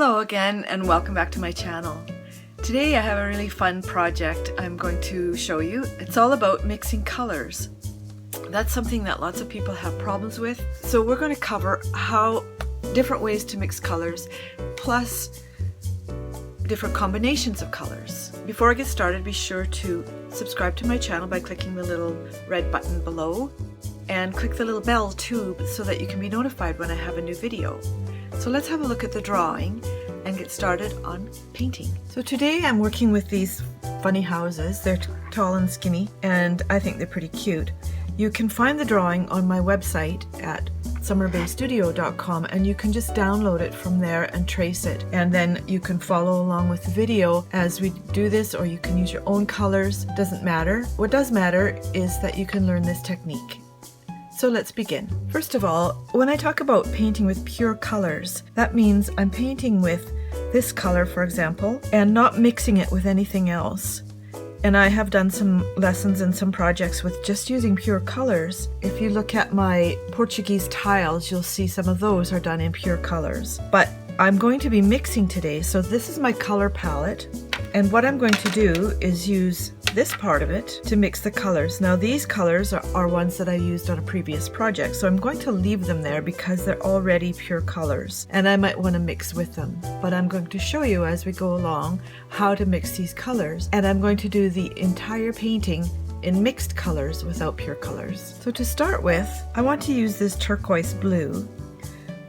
Hello again and welcome back to my channel. Today I have a really fun project I'm going to show you. It's all about mixing colors. That's something that lots of people have problems with. So we're going to cover how different ways to mix colors plus different combinations of colors. Before I get started, be sure to subscribe to my channel by clicking the little red button below and click the little bell too so that you can be notified when I have a new video. So let's have a look at the drawing and get started on painting. So today I'm working with these funny houses. They're tall and skinny and I think they're pretty cute. You can find the drawing on my website at summerbaystudio.com and you can just download it from there and trace it, and then you can follow along with the video as we do this, or you can use your own colors. Doesn't matter. What does matter is that you can learn this technique. So let's begin. First of all, when I talk about painting with pure colors, that means I'm painting with this color, for example, and not mixing it with anything else. And I have done some lessons and some projects with just using pure colors. If you look at my Portuguese tiles, you'll see some of those are done in pure colors. But I'm going to be mixing today, so this is my color palette. And what I'm going to do is use this part of it to mix the colors. Now these colors are ones that I used on a previous project, so I'm going to leave them there because they're already pure colors and I might want to mix with them. But I'm going to show you as we go along how to mix these colors, and I'm going to do the entire painting in mixed colors without pure colors. So to start with, I want to use this turquoise blue,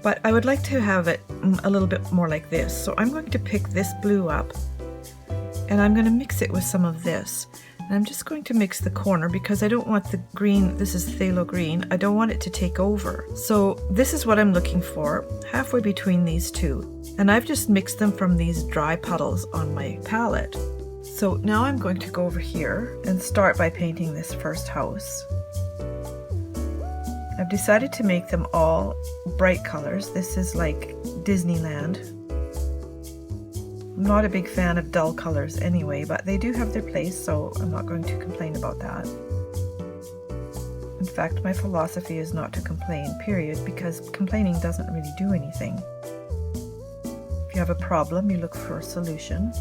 but I would like to have it a little bit more like this. So I'm going to pick this blue up and I'm going to mix it with some of this. And I'm just going to mix the corner because I don't want the green, this is phthalo green, I don't want it to take over. So this is what I'm looking for, halfway between these two. And I've just mixed them from these dry puddles on my palette. So now I'm going to go over here and start by painting this first house. I've decided to make them all bright colors. This is like Disneyland. I'm not a big fan of dull colors anyway, but they do have their place, so I'm not going to complain about that. In fact, my philosophy is not to complain, period, because complaining doesn't really do anything. If you have a problem, you look for a solution.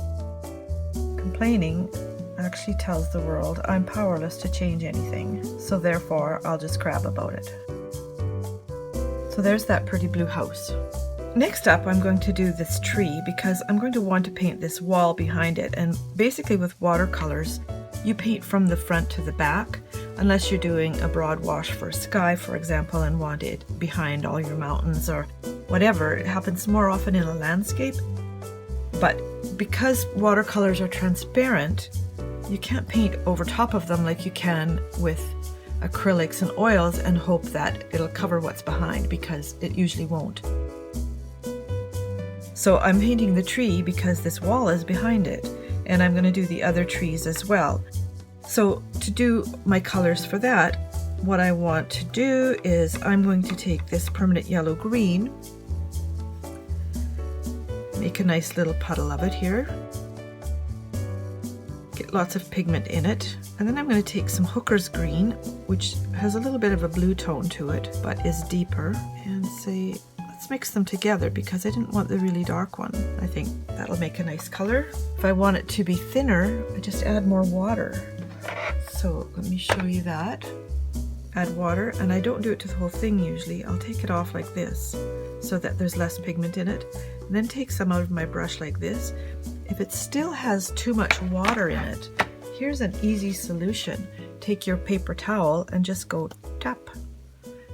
Complaining actually tells the world I'm powerless to change anything, so therefore I'll just crab about it. So there's that pretty blue house. Next up, I'm going to do this tree because I'm going to want to paint this wall behind it. And basically with watercolors, you paint from the front to the back, unless you're doing a broad wash for sky, for example, and want it behind all your mountains or whatever. It happens more often in a landscape. But because watercolors are transparent, you can't paint over top of them like you can with acrylics and oils and hope that it'll cover what's behind, because it usually won't. So I'm painting the tree because this wall is behind it, and I'm going to do the other trees as well. So to do my colors for that, what I want to do is I'm going to take this permanent yellow green, make a nice little puddle of it here, get lots of pigment in it, and then I'm going to take some hooker's green, which has a little bit of a blue tone to it but is deeper, and say let's mix them together because I didn't want the really dark one. I think that'll make a nice color. If I want it to be thinner, I just add more water. So let me show you that. Add water, and I don't do it to the whole thing usually. I'll take it off like this so that there's less pigment in it, and then take some out of my brush like this. If it still has too much water in it, here's an easy solution. Take your paper towel and just go tap.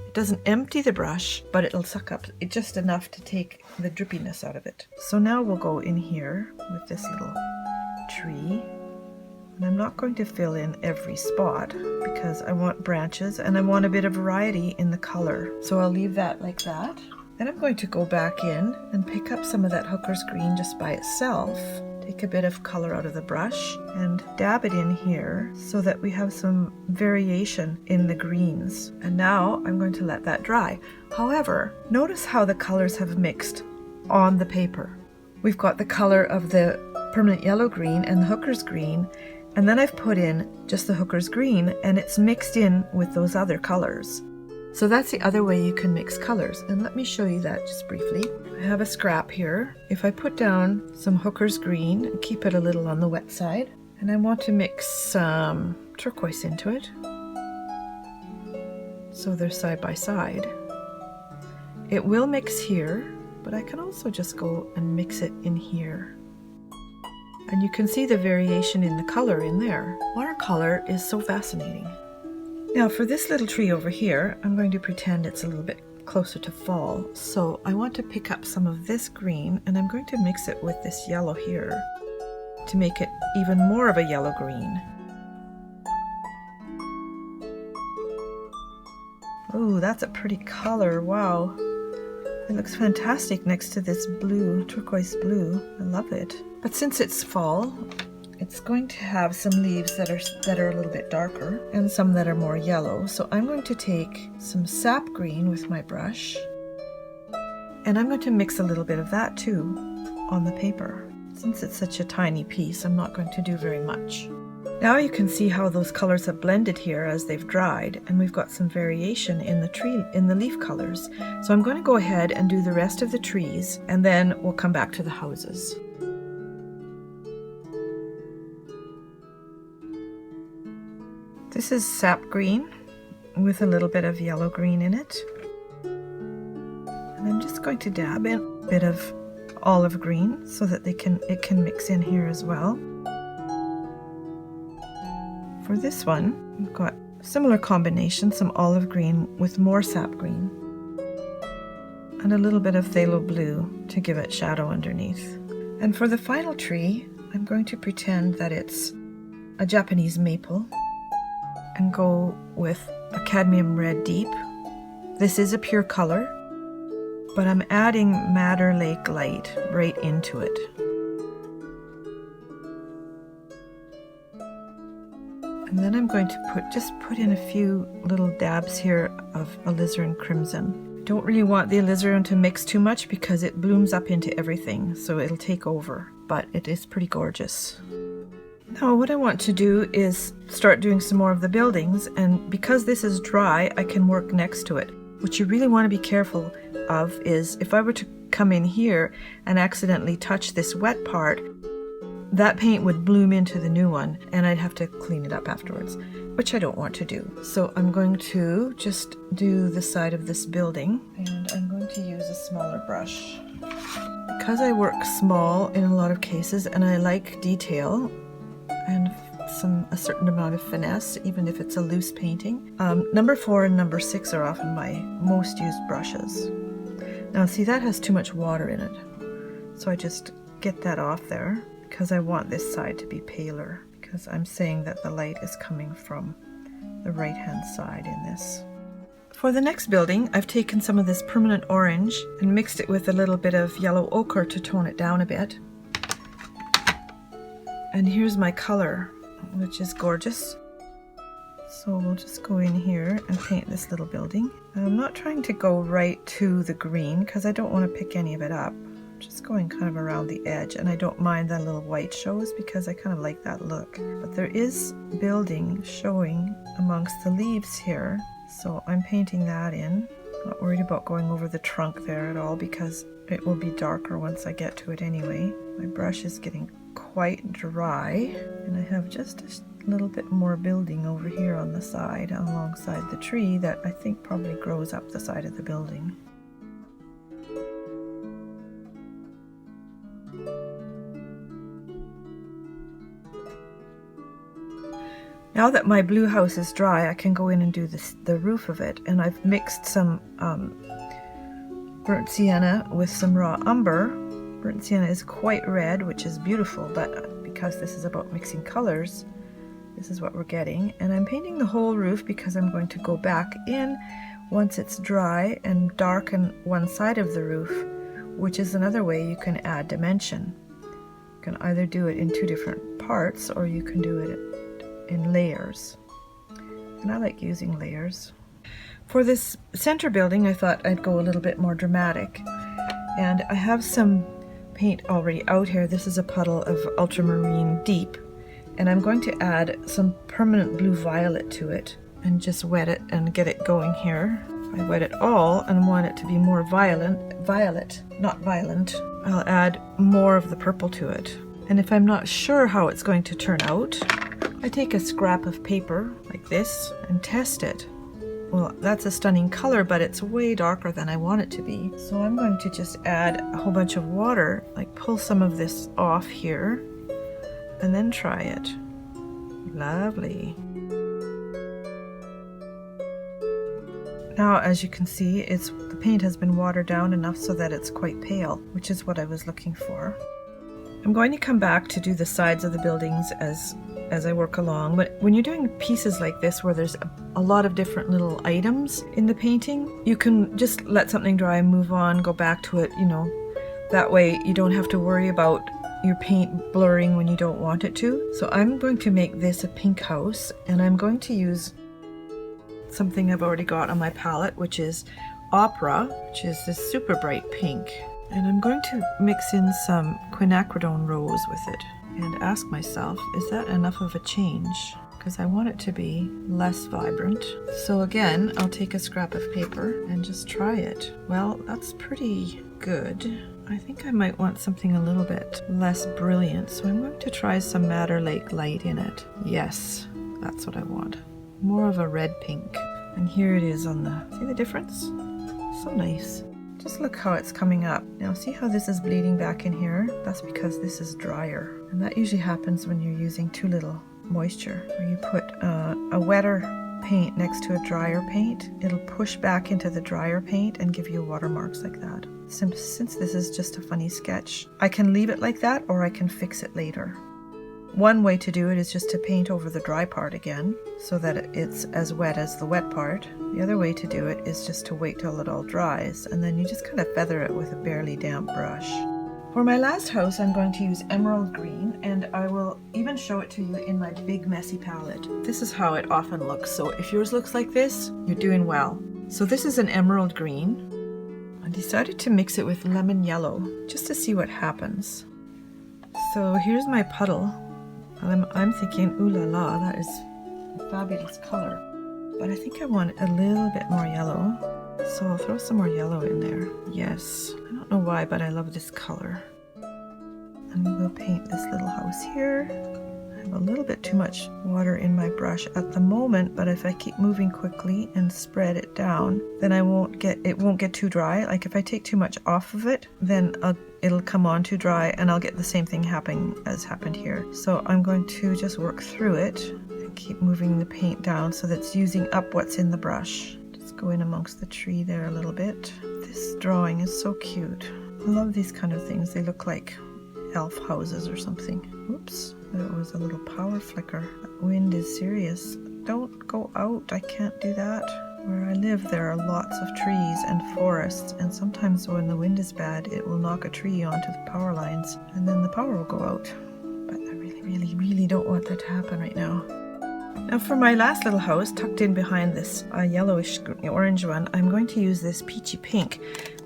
It doesn't empty the brush, but it'll suck up just enough to take the drippiness out of it. So now we'll go in here with this little tree. And I'm not going to fill in every spot because I want branches and I want a bit of variety in the color. So I'll leave that like that. Then I'm going to go back in and pick up some of that hooker's green just by itself. Take a bit of color out of the brush and dab it in here so that we have some variation in the greens. And now I'm going to let that dry. However, notice how the colors have mixed on the paper. We've got the color of the permanent yellow green and the hooker's green, and then I've put in just the hooker's green and it's mixed in with those other colors. So that's the other way you can mix colors, and let me show you that just briefly. I have a scrap here. If I put down some Hooker's green and keep it a little on the wet side, and I want to mix some turquoise into it, so they're side by side. It will mix here, but I can also just go and mix it in here. And you can see the variation in the color in there. Watercolor is so fascinating. Now for this little tree over here, I'm going to pretend it's a little bit closer to fall. So I want to pick up some of this green and I'm going to mix it with this yellow here to make it even more of a yellow green. Oh, that's a pretty color, wow. It looks fantastic next to this blue, turquoise blue. I love it. But since it's fall, it's going to have some leaves that are a little bit darker and some that are more yellow. So I'm going to take some sap green with my brush and I'm going to mix a little bit of that too on the paper. Since it's such a tiny piece, I'm not going to do very much. Now you can see how those colors have blended here as they've dried, and we've got some variation in the tree, in the leaf colors. So I'm going to go ahead and do the rest of the trees and then we'll come back to the houses. This is sap green with a little bit of yellow green in it. And I'm just going to dab in a bit of olive green so that it can mix in here as well. For this one, we've got a similar combination, some olive green with more sap green and a little bit of phthalo blue to give it shadow underneath. And for the final tree, I'm going to pretend that it's a Japanese maple and go with a cadmium red deep. This is a pure color, but I'm adding Madder Lake light right into it. And then I'm going to just put in a few little dabs here of alizarin crimson. Don't really want the alizarin to mix too much because it blooms up into everything, so it'll take over, but it is pretty gorgeous. Now what I want to do is start doing some more of the buildings, and because this is dry, I can work next to it. What you really want to be careful of is if I were to come in here and accidentally touch this wet part, that paint would bloom into the new one and I'd have to clean it up afterwards, which I don't want to do. So I'm going to just do the side of this building and I'm going to use a smaller brush. Because I work small in a lot of cases and I like detail and a certain amount of finesse, even if it's a loose painting. Number 4 and number 6 are often my most used brushes. Now see, that has too much water in it. So I just get that off there because I want this side to be paler, because I'm saying that the light is coming from the right hand side in this. For the next building, I've taken some of this permanent orange and mixed it with a little bit of yellow ochre to tone it down a bit. And here's my color, which is gorgeous. So we'll just go in here and paint this little building. And I'm not trying to go right to the green because I don't want to pick any of it up. Just going kind of around the edge, and I don't mind that little white shows because I kind of like that look. But there is building showing amongst the leaves here, so I'm painting that in. Not worried about going over the trunk there at all because it will be darker once I get to it anyway. My brush is getting quite dry and I have just a little bit more building over here on the side alongside the tree that I think probably grows up the side of the building. Now that my blue house is dry, I can go in and do the roof of it, and I've mixed some burnt sienna with some raw umber. Burnt sienna is quite red, which is beautiful, but because this is about mixing colors, this is what we're getting. And I'm painting the whole roof because I'm going to go back in once it's dry and darken one side of the roof, which is another way you can add dimension. You can either do it in 2 different parts or you can do it in layers, and I like using layers. For this center building, I thought I'd go a little bit more dramatic, and I have some paint already out here. This is a puddle of ultramarine deep, and I'm going to add some permanent blue violet to it and just wet it and get it going here. If I wet it all and want it to be more violet, not violent, I'll add more of the purple to it. And if I'm not sure how it's going to turn out, I take a scrap of paper like this and test it. Well, that's a stunning color, but it's way darker than I want it to be. So I'm going to just add a whole bunch of water, like pull some of this off here, and then try it. Lovely. Now, as you can see, the paint has been watered down enough so that it's quite pale, which is what I was looking for. I'm going to come back to do the sides of the buildings as I work along, but when you're doing pieces like this where there's a lot of different little items in the painting, you can just let something dry and move on, go back to it, you know. That way you don't have to worry about your paint blurring when you don't want it to. So I'm going to make this a pink house, and I'm going to use something I've already got on my palette, which is Opera, which is this super bright pink. And I'm going to mix in some quinacridone rose with it and ask myself, is that enough of a change? Because I want it to be less vibrant. So again, I'll take a scrap of paper and just try it. Well, that's pretty good. I think I might want something a little bit less brilliant, so I'm going to try some Madder Lake light in it. Yes, that's what I want. More of a red pink. And here it is on the, see the difference? So nice. Just look how it's coming up. Now see how this is bleeding back in here? That's because this is drier. And that usually happens when you're using too little moisture. Where you put a wetter paint next to a drier paint, it'll push back into the drier paint and give you watermarks like that. Since this is just a funny sketch, I can leave it like that or I can fix it later. One way to do it is just to paint over the dry part again so that it's as wet as the wet part. The other way to do it is just to wait till it all dries, and then you just kind of feather it with a barely damp brush. For my last house, I'm going to use emerald green, and I will even show it to you in my big messy palette. This is how it often looks, so if yours looks like this, you're doing well. So this is an emerald green. I decided to mix it with lemon yellow just to see what happens. So here's my puddle. I'm thinking, ooh la la, that is a fabulous color. But I think I want a little bit more yellow. So I'll throw some more yellow in there. Yes, I don't know why, but I love this color. And we'll paint this little house here. I have a little bit too much water in my brush at the moment, but if I keep moving quickly and spread it down, then it won't get too dry. Like if I take too much off of it, then it'll come on too dry and I'll get the same thing happened here. So I'm going to just work through it and keep moving the paint down so that's using up what's in the brush. Just go in amongst the tree there a little bit. This drawing is so cute. I love these kind of things. They look like elf houses or something. Oops, there was a little power flicker. That wind is serious. Don't go out, I can't do that. Where I live, there are lots of trees and forests, and sometimes when the wind is bad, it will knock a tree onto the power lines, and then the power will go out. But I really don't want that to happen right now. Now for my last little house, tucked in behind this yellowish orange one, I'm going to use this peachy pink.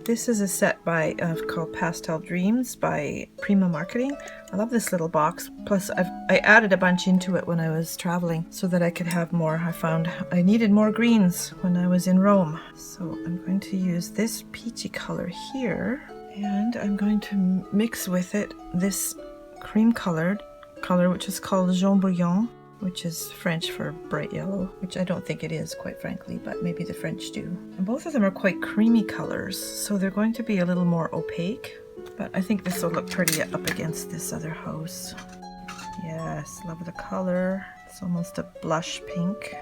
This is a set called Pastel Dreams by Prima Marketing. I love this little box. Plus, I added a bunch into it when I was traveling so that I could have more. I found I needed more greens when I was in Rome. So I'm going to use this peachy color here. And I'm going to mix with it this cream colored color, which is called Jaune Brillant, which is French for bright yellow, which I don't think it is, quite frankly, but maybe the French do. And both of them are quite creamy colors, so they're going to be a little more opaque, but I think this will look pretty up against this other house. Yes, love the color. It's almost a blush pink.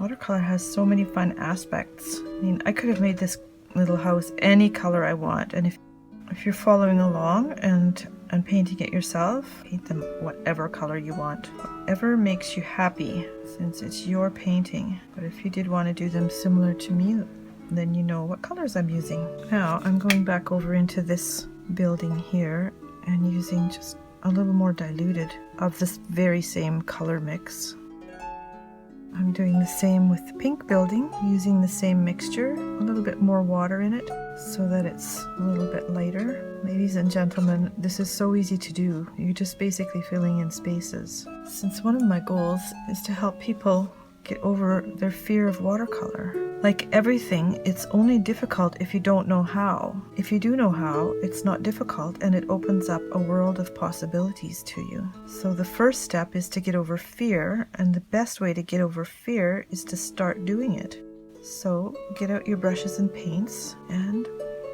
Watercolor has so many fun aspects. I mean, I could have made this little house any color I want, and if you're following along and painting it yourself, paint them whatever color you want. Whatever makes you happy, since it's your painting. But if you did want to do them similar to me, then you know what colors I'm using. Now I'm going back over into this building here and using just a little more diluted of this very same color mix. I'm doing the same with the pink building, using the same mixture, a little bit more water in it so that it's a little bit lighter. Ladies and gentlemen, this is so easy to do. You're just basically filling in spaces. Since one of my goals is to help people get over their fear of watercolor, Like everything, it's only difficult if you don't know how. If you do know how, it's not difficult and it opens up a world of possibilities to you. So the first step is to get over fear, and the best way to get over fear is to start doing it. So get out your brushes and paints and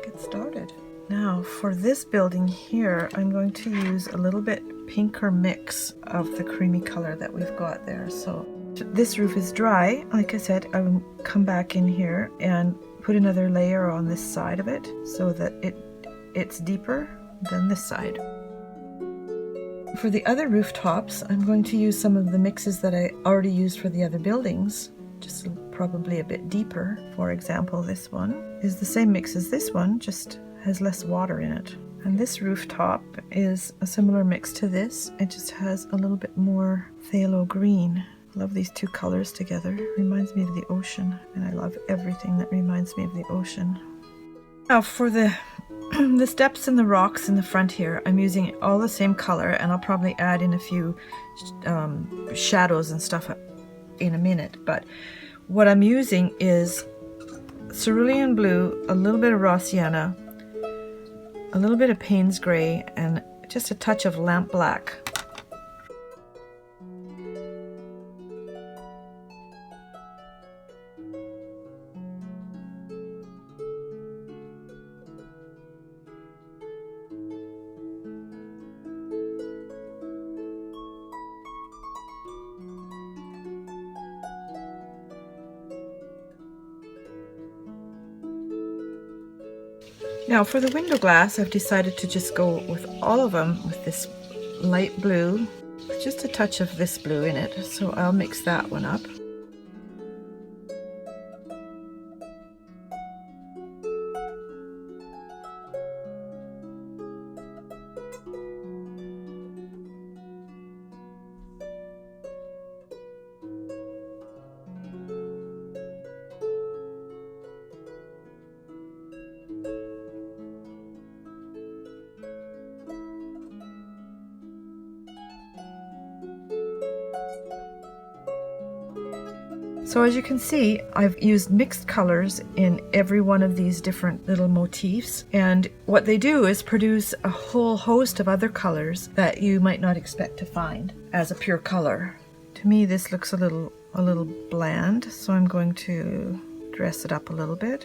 get started. Now for this building here, I'm going to use a little bit pinker mix of the creamy color that we've got there. So this roof is dry. Like I said, I will come back in here and put another layer on this side of it so that it's deeper than this side. For the other rooftops, I'm going to use some of the mixes that I already used for the other buildings, just probably a bit deeper. For example, this one is the same mix as this one, just has less water in it. And this rooftop is a similar mix to this. It just has a little bit more phthalo green. I love these two colors together. It reminds me of the ocean, and I love everything that reminds me of the ocean. Now for the steps and the rocks in the front here, I'm using all the same color, and I'll probably add in a few shadows and stuff in a minute. But what I'm using is cerulean blue, a little bit of raw sienna, a little bit of Payne's gray, and just a touch of lamp black. Now for the window glass, I've decided to just go with all of them with this light blue, with just a touch of this blue in it. So I'll mix that one up. So as you can see, I've used mixed colors in every one of these different little motifs, and what they do is produce a whole host of other colors that you might not expect to find as a pure color. To me this looks a little bland, so I'm going to dress it up a little bit.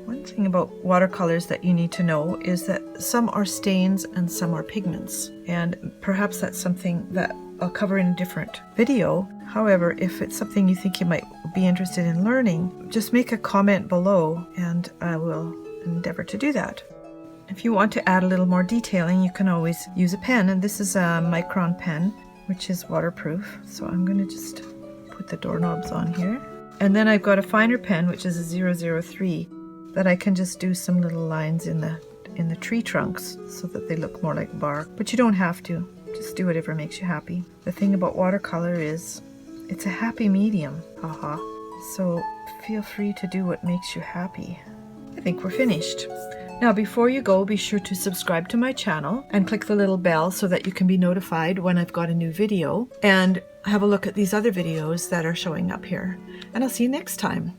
One thing about watercolors that you need to know is that some are stains and some are pigments, and perhaps that's something that I'll cover in a different video. However, if it's something you think you might be interested in learning, just make a comment below and I will endeavor to do that. If you want to add a little more detailing, you can always use a pen, and this is a micron pen, which is waterproof. So I'm going to just put the doorknobs on here. And then I've got a finer pen, which is a 003, that I can just do some little lines in the tree trunks so that they look more like bark, but you don't have to. Just do whatever makes you happy. The thing about watercolor is it's a happy medium. Haha. So feel free to do what makes you happy. I think we're finished. Now before you go, be sure to subscribe to my channel and click the little bell so that you can be notified when I've got a new video, and have a look at these other videos that are showing up here. And I'll see you next time.